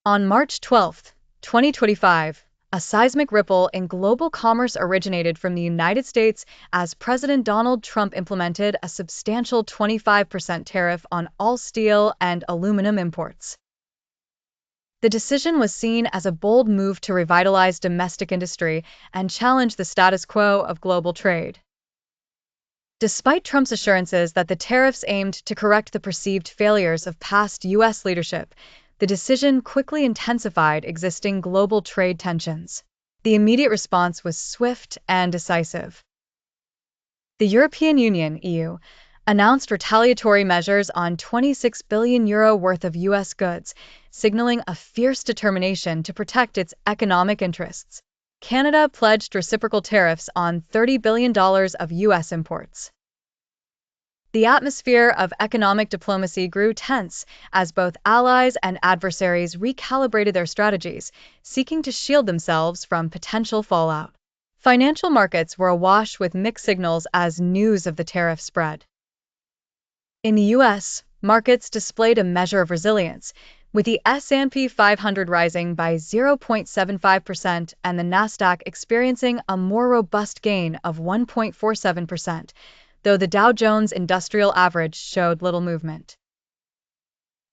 On March 12, 2025, a seismic ripple in global commerce originated from the United States as President Donald Trump implemented a substantial 25% tariff on all steel and aluminum imports. The decision was seen as a bold move to revitalize domestic industry and challenge the status quo of global trade. Despite Trump's assurances that the tariffs aimed to correct the perceived failures of past U.S. leadership, the decision quickly intensified existing global trade tensions. The immediate response was swift and decisive. The European Union (EU) announced retaliatory measures on €26 billion worth of U.S. goods, signaling a fierce determination to protect its economic interests. Canada pledged reciprocal tariffs on $30 billion of U.S. imports. The atmosphere of economic diplomacy grew tense as both allies and adversaries recalibrated their strategies, seeking to shield themselves from potential fallout. Financial markets were awash with mixed signals as news of the tariff spread. In the U.S., markets displayed a measure of resilience, with the S&P 500 rising by 0.75% and the Nasdaq experiencing a more robust gain of 1.47%, though the Dow Jones Industrial Average showed little movement.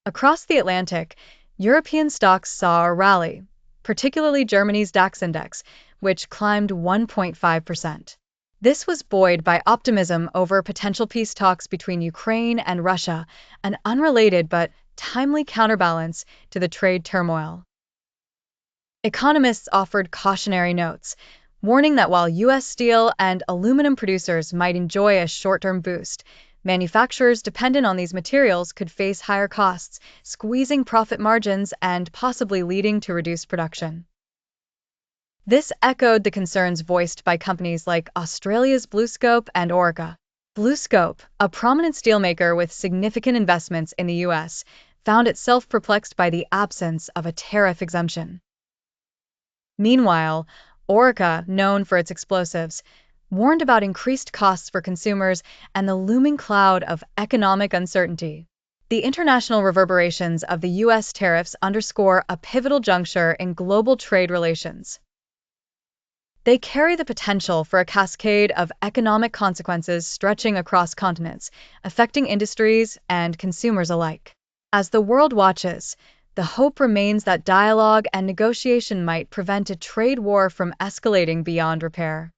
Across the Atlantic, European stocks saw a rally, particularly Germany's DAX index, which climbed 1.5%. This was buoyed by optimism over potential peace talks between Ukraine and Russia, an unrelated but timely counterbalance to the trade turmoil. Economists offered cautionary notes, warning that while U.S. steel and aluminum producers might enjoy a short-term boost, manufacturers dependent on these materials could face higher costs, squeezing profit margins and possibly leading to reduced production. This echoed the concerns voiced by companies like Australia's BlueScope and Orica. BlueScope, a prominent steelmaker with significant investments in the U.S., found itself perplexed by the absence of a tariff exemption. Meanwhile, Orica, known for its explosives, warned about increased costs for consumers and the looming cloud of economic uncertainty. The international reverberations of the U.S. tariffs underscore a pivotal juncture in global trade relations. They carry the potential for a cascade of economic consequences stretching across continents, affecting industries and consumers alike. As the world watches, the hope remains that dialogue and negotiation might prevent a trade war from escalating beyond repair.